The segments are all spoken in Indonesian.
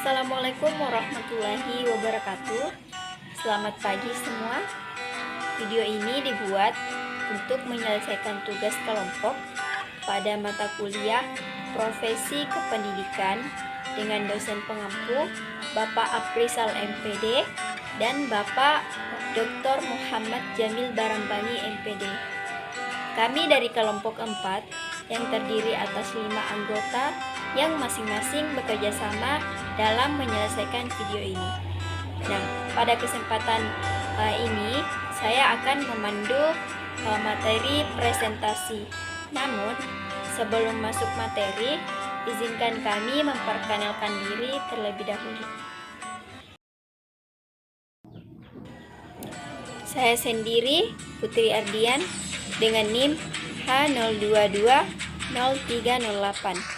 Assalamualaikum warahmatullahi wabarakatuh. Selamat pagi semua. Video ini dibuat untuk menyelesaikan tugas kelompok pada mata kuliah Profesi Kependidikan dengan dosen pengampu Bapak Aprisal MPD dan Bapak Dr. Muhammad Jamil Barambani MPD. Kami dari kelompok 4 yang terdiri atas 5 anggota yang masing-masing bekerja sama dalam menyelesaikan video ini. Nah, pada kesempatan ini saya akan memandu materi presentasi. Namun, sebelum masuk materi, izinkan kami memperkenalkan diri terlebih dahulu. Saya sendiri, Putri Ardian, dengan NIM H0220308.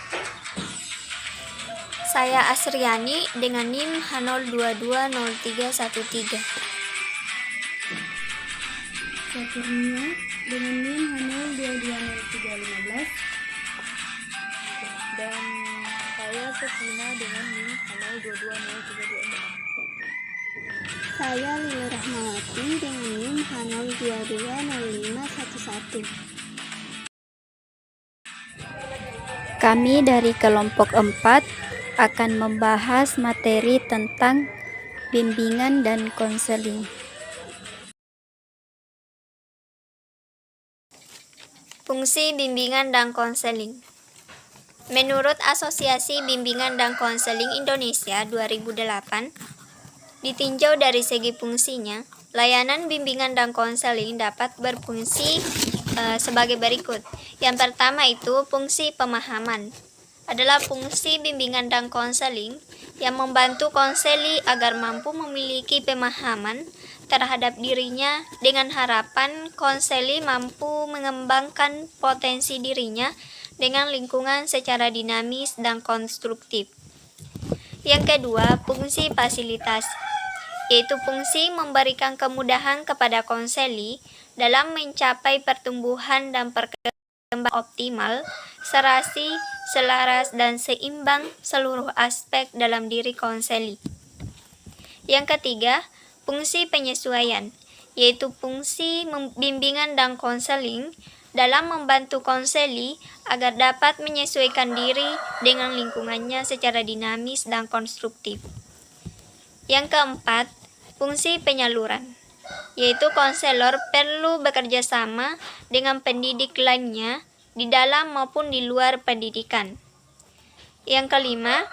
Saya Asriani dengan NIM H0220313. Saya Kurnia dengan NIM H0220315. Dan saya Sefina dengan NIM H0220326. Saya Lili Rahmawati dengan NIM H0220511. Kami dari kelompok 4 akan membahas materi tentang bimbingan dan konseling. Fungsi bimbingan dan konseling. Menurut Asosiasi Bimbingan dan Konseling Indonesia 2008, ditinjau dari segi fungsinya, layanan bimbingan dan konseling dapat berfungsi sebagai berikut. Yang pertama itu fungsi pemahaman. Adalah fungsi bimbingan dan konseling yang membantu konseli agar mampu memiliki pemahaman terhadap dirinya dengan harapan konseli mampu mengembangkan potensi dirinya dengan lingkungan secara dinamis dan konstruktif. Yang kedua, fungsi fasilitasi, yaitu fungsi memberikan kemudahan kepada konseli dalam mencapai pertumbuhan dan perkembangan optimal, serasi, selaras, dan seimbang seluruh aspek dalam diri konseli. Yang ketiga, fungsi penyesuaian, yaitu fungsi bimbingan dan konseling dalam membantu konseli agar dapat menyesuaikan diri dengan lingkungannya secara dinamis dan konstruktif. Yang keempat, fungsi penyaluran, yaitu konselor perlu bekerja sama dengan pendidik lainnya di dalam maupun di luar pendidikan. Yang kelima,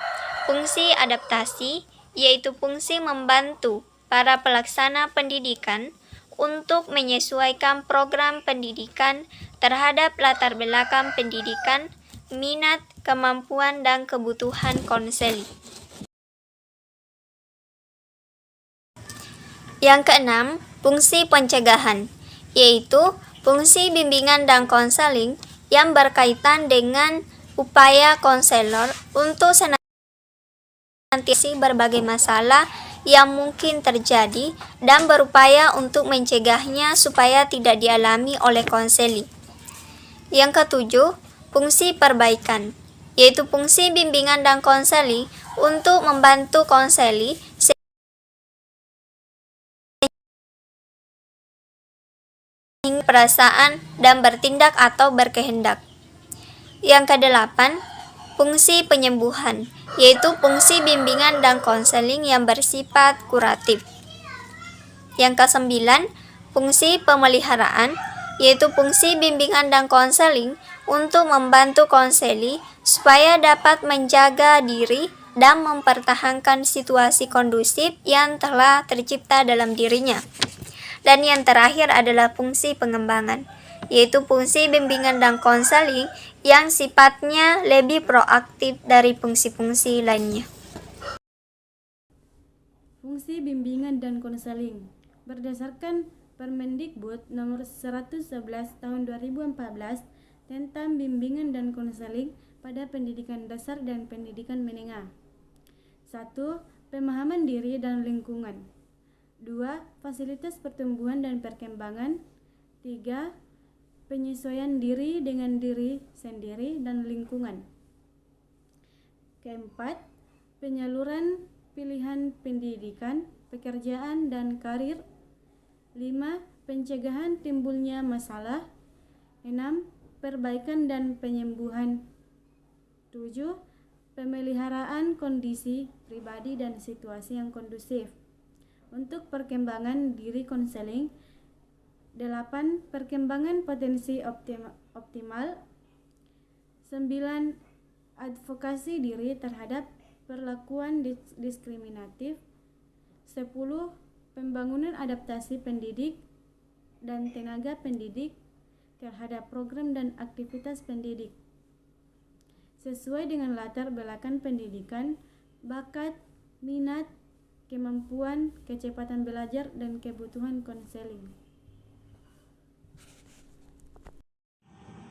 fungsi adaptasi, yaitu fungsi membantu para pelaksana pendidikan untuk menyesuaikan program pendidikan terhadap latar belakang pendidikan, minat, kemampuan, dan kebutuhan konseli. Yang keenam, fungsi pencegahan, yaitu fungsi bimbingan dan konseling yang berkaitan dengan upaya konselor untuk senantiasa berbagai masalah yang mungkin terjadi dan berupaya untuk mencegahnya supaya tidak dialami oleh konseli. Yang ketujuh, fungsi perbaikan, yaitu fungsi bimbingan dan konseling untuk membantu konseli perasaan dan bertindak atau berkehendak. Yang kedelapan, fungsi penyembuhan, yaitu fungsi bimbingan dan konseling yang bersifat kuratif. Yang kesembilan, fungsi pemeliharaan, yaitu fungsi bimbingan dan konseling untuk membantu konseli supaya dapat menjaga diri dan mempertahankan situasi kondusif yang telah tercipta dalam dirinya. Dan yang terakhir adalah fungsi pengembangan, yaitu fungsi bimbingan dan konseling yang sifatnya lebih proaktif dari fungsi-fungsi lainnya. Fungsi bimbingan dan konseling. Berdasarkan Permendikbud nomor 111 tahun 2014 tentang bimbingan dan konseling pada pendidikan dasar dan pendidikan menengah. 1. Pemahaman diri dan lingkungan. 2. Fasilitas pertumbuhan dan perkembangan. 3. Penyesuaian diri dengan diri sendiri dan lingkungan. Keempat, penyaluran pilihan pendidikan, pekerjaan, dan karir. 5. Pencegahan timbulnya masalah. 6. Perbaikan dan penyembuhan. 7. Pemeliharaan kondisi pribadi dan situasi yang kondusif. Untuk perkembangan diri konseling. 8. Perkembangan potensi optimal. 9. Advokasi diri terhadap perlakuan diskriminatif. 10. Pembangunan adaptasi pendidik dan tenaga pendidik terhadap program dan aktivitas pendidik sesuai dengan latar belakang pendidikan, bakat, minat, kemampuan, kecepatan belajar, dan kebutuhan konseling.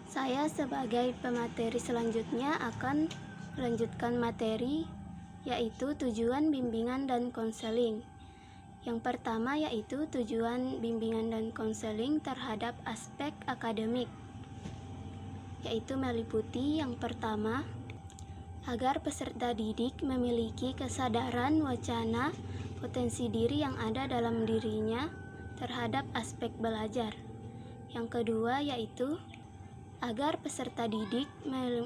Saya sebagai pemateri selanjutnya akan melanjutkan materi yaitu tujuan bimbingan dan konseling. Yang pertama yaitu tujuan bimbingan dan konseling terhadap aspek akademik, yaitu meliputi yang pertama, agar peserta didik memiliki kesadaran wacana potensi diri yang ada dalam dirinya terhadap aspek belajar. Yang kedua yaitu agar peserta didik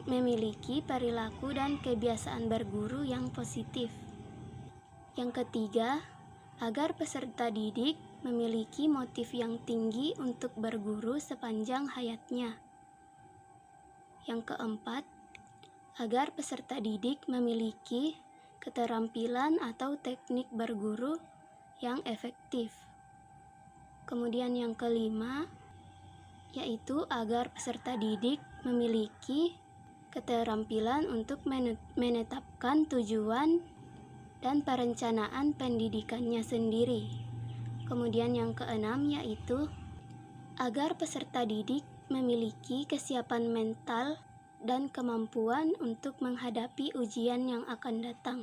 memiliki perilaku dan kebiasaan berguru yang positif. Yang ketiga, agar peserta didik memiliki motif yang tinggi untuk berguru sepanjang hayatnya. Yang keempat, agar peserta didik memiliki keterampilan atau teknik berguru yang efektif. Kemudian yang kelima, yaitu agar peserta didik memiliki keterampilan untuk menetapkan tujuan dan perencanaan pendidikannya sendiri. Kemudian yang keenam yaitu agar peserta didik memiliki kesiapan mental dan kemampuan untuk menghadapi ujian yang akan datang.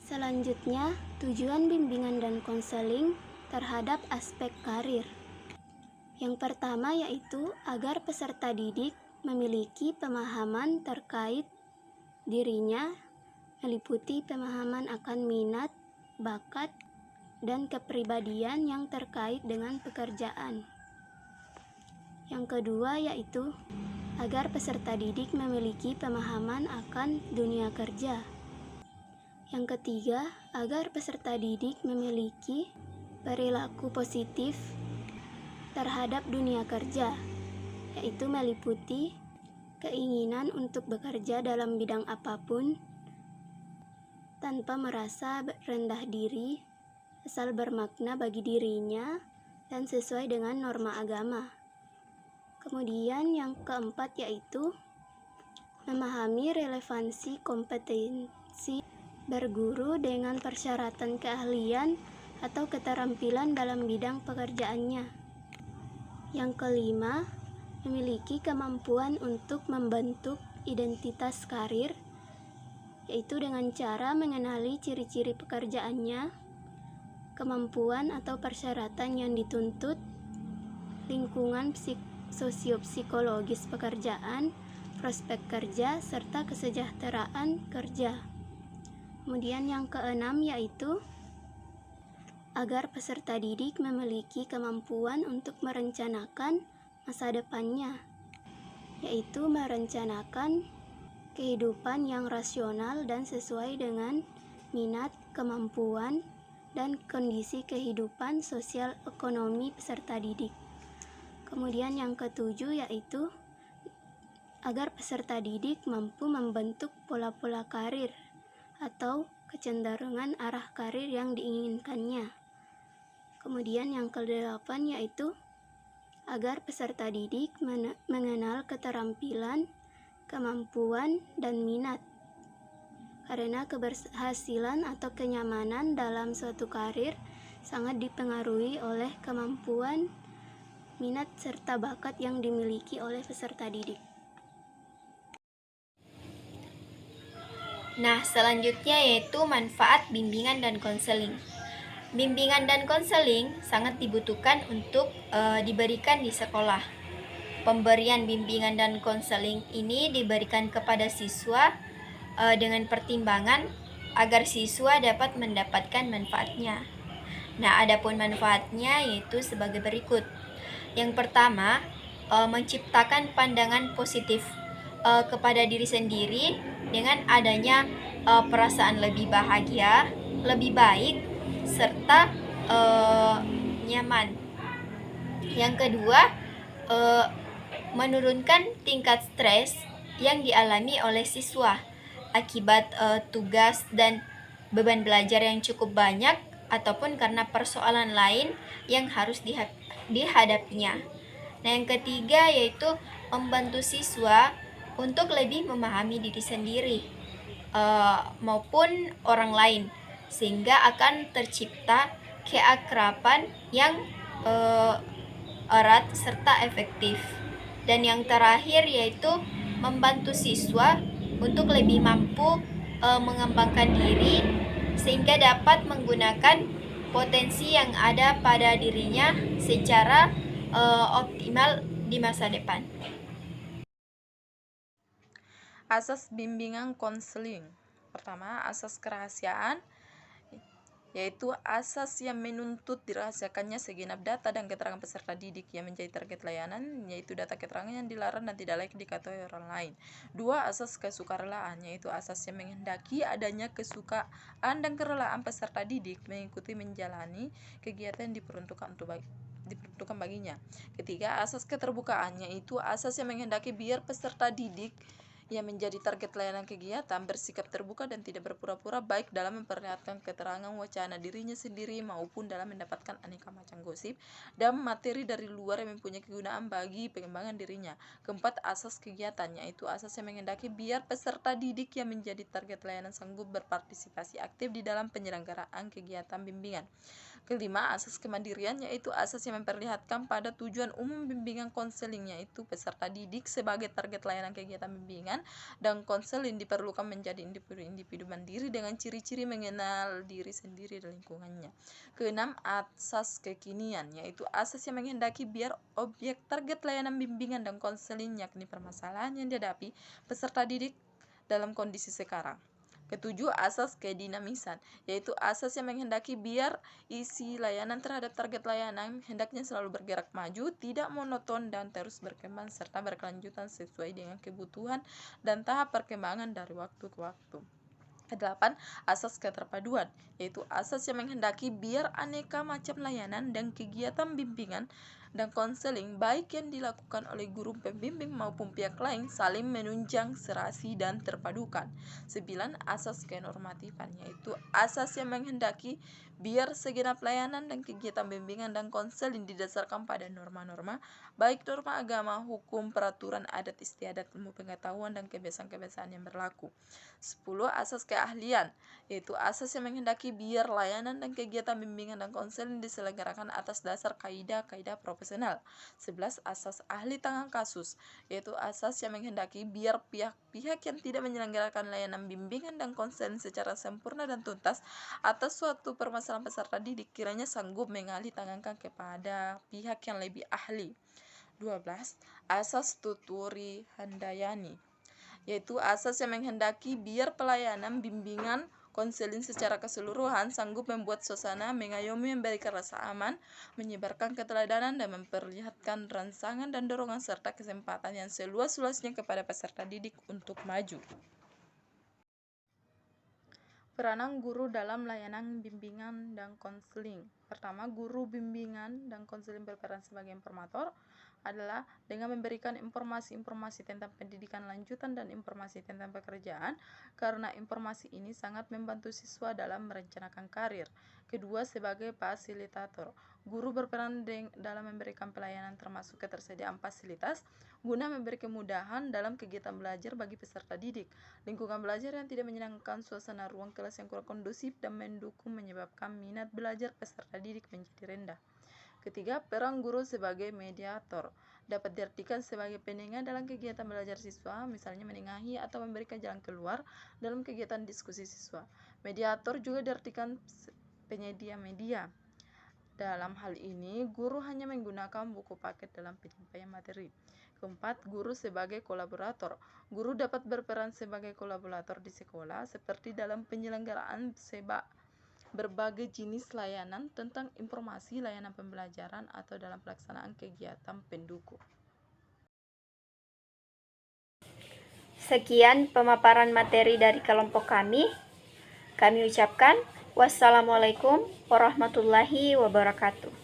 Selanjutnya, tujuan bimbingan dan konseling terhadap aspek karir. Yang pertama yaitu agar peserta didik memiliki pemahaman terkait dirinya, meliputi pemahaman akan minat, bakat, dan kepribadian yang terkait dengan pekerjaan. Yang kedua yaitu agar peserta didik memiliki pemahaman akan dunia kerja. Yang ketiga, agar peserta didik memiliki perilaku positif terhadap dunia kerja, yaitu meliputi keinginan untuk bekerja dalam bidang apapun tanpa merasa rendah diri, asal bermakna bagi dirinya dan sesuai dengan norma agama. Kemudian yang keempat yaitu memahami relevansi kompetensi berguru dengan persyaratan keahlian atau keterampilan dalam bidang pekerjaannya. Yang kelima, memiliki kemampuan untuk membentuk identitas karir, yaitu dengan cara mengenali ciri-ciri pekerjaannya, kemampuan atau persyaratan yang dituntut, lingkungan sosiopsikologis pekerjaan, prospek kerja, serta kesejahteraan kerja. Kemudian yang keenam yaitu agar peserta didik memiliki kemampuan untuk merencanakan masa depannya, yaitu merencanakan kehidupan yang rasional dan sesuai dengan minat, kemampuan, dan kondisi kehidupan sosial ekonomi peserta didik. Kemudian yang ketujuh yaitu agar peserta didik mampu membentuk pola-pola karir atau kecenderungan arah karir yang diinginkannya. Kemudian yang kedelapan yaitu agar peserta didik mengenal keterampilan, kemampuan, dan minat. Karena keberhasilan atau kenyamanan dalam suatu karir sangat dipengaruhi oleh kemampuan, minat, serta bakat yang dimiliki oleh peserta didik. Nah, selanjutnya yaitu manfaat bimbingan dan konseling. Bimbingan dan konseling sangat dibutuhkan untuk diberikan di sekolah. Pemberian bimbingan dan konseling ini diberikan kepada siswa dengan pertimbangan agar siswa dapat mendapatkan manfaatnya. Nah, adapun manfaatnya yaitu sebagai berikut. Yang pertama, menciptakan pandangan positif kepada diri sendiri dengan adanya perasaan lebih bahagia, lebih baik, serta nyaman. Yang kedua, menurunkan tingkat stres yang dialami oleh siswa akibat tugas dan beban belajar yang cukup banyak ataupun karena persoalan lain yang harus dihadapinya. Nah, yang ketiga yaitu membantu siswa untuk lebih memahami diri sendiri maupun orang lain, sehingga akan tercipta keakraban yang erat serta efektif. Dan yang terakhir yaitu membantu siswa untuk lebih mampu mengembangkan diri sehingga dapat menggunakan potensi yang ada pada dirinya secara optimal di masa depan. Asas bimbingan konseling. Pertama, asas kerahasiaan, yaitu asas yang menuntut dirahasiakannya segenap data dan keterangan peserta didik yang menjadi target layanan, yaitu data keterangan yang dilarang dan tidak layak diketahui orang lain. Dua, asas kesukarelaan, yaitu asas yang menghendaki adanya kesukaan dan kerelaan peserta didik mengikuti menjalani kegiatan yang diperuntukkan baginya. Ketiga, asas keterbukaan, yaitu asas yang menghendaki biar peserta didik yang menjadi target layanan kegiatan bersikap terbuka dan tidak berpura-pura, baik dalam memperlihatkan keterangan wacana dirinya sendiri maupun dalam mendapatkan aneka macam gosip dan materi dari luar yang mempunyai kegunaan bagi pengembangan dirinya. Keempat, asas kegiatan, yaitu asas yang menghendaki biar peserta didik yang menjadi target layanan sanggup berpartisipasi aktif di dalam penyelenggaraan kegiatan bimbingan. Kelima, asas kemandirian, yaitu asas yang memperlihatkan pada tujuan umum bimbingan konseling, yaitu peserta didik sebagai target layanan kegiatan bimbingan dan konseling diperlukan menjadi individu mandiri dengan ciri-ciri mengenal diri sendiri dan lingkungannya. Keenam, asas kekinian, yaitu asas yang menghendaki biar objek target layanan bimbingan dan konseling, yakni permasalahan yang dihadapi peserta didik dalam kondisi sekarang. Ketujuh, asas kedinamisan, yaitu asas yang menghendaki biar isi layanan terhadap target layanan hendaknya selalu bergerak maju, tidak monoton dan terus berkembang serta berkelanjutan sesuai dengan kebutuhan dan tahap perkembangan dari waktu ke waktu. Kedelapan, asas keterpaduan, yaitu asas yang menghendaki biar aneka macam layanan dan kegiatan bimbingan dan konseling baik yang dilakukan oleh guru pembimbing maupun pihak lain saling menunjang, serasi, dan terpadukan. 9. Asas kenormatifan, yaitu asas yang menghendaki biar segenap layanan dan kegiatan bimbingan dan konseling didasarkan pada norma-norma, baik norma agama, hukum, peraturan adat istiadat, ilmu pengetahuan, dan kebiasaan-kebiasaan yang berlaku. 10. Asas keahlian, yaitu asas yang menghendaki biar layanan dan kegiatan bimbingan dan konseling diselenggarakan atas dasar kaidah-kaidah profesional. 11. Asas ahli tangan kasus, yaitu asas yang menghendaki biar pihak-pihak yang tidak menyelenggarakan layanan bimbingan dan konseling secara sempurna dan tuntas atas suatu permasalahan peserta didik kiranya sanggup mengalih tangankan kepada pihak yang lebih ahli. 12. Asas tuturi handayani, yaitu asas yang menghendaki biar pelayanan bimbingan konseling secara keseluruhan sanggup membuat suasana mengayomi, memberikan rasa aman, menyebarkan keteladanan, dan memperlihatkan rangsangan dan dorongan serta kesempatan yang seluas-luasnya kepada peserta didik untuk maju. Peranan guru dalam layanan bimbingan dan konseling. Pertama, guru bimbingan dan konseling berperan sebagai informator adalah dengan memberikan informasi-informasi tentang pendidikan lanjutan dan informasi tentang pekerjaan, karena informasi ini sangat membantu siswa dalam merencanakan karir. Kedua, sebagai fasilitator, guru berperan dalam memberikan pelayanan termasuk ketersediaan fasilitas guna memberi kemudahan dalam kegiatan belajar bagi peserta didik. Lingkungan belajar yang tidak menyenangkan, suasana ruang kelas yang kurang kondusif dan mendukung menyebabkan minat belajar peserta didik menjadi rendah. Ketiga, peran guru sebagai mediator dapat diartikan sebagai penengah dalam kegiatan belajar siswa, misalnya menengahi atau memberikan jalan keluar dalam kegiatan diskusi siswa. Mediator juga diartikan penyedia media Dalam hal ini, guru hanya menggunakan buku paket dalam penyampaian materi. Keempat, guru sebagai kolaborator. Guru dapat berperan sebagai kolaborator di sekolah seperti dalam penyelenggaraan berbagai jenis layanan tentang informasi layanan pembelajaran atau dalam pelaksanaan kegiatan pendukung. Sekian pemaparan materi dari kelompok kami. Kami ucapkan wassalamualaikum warahmatullahi wabarakatuh.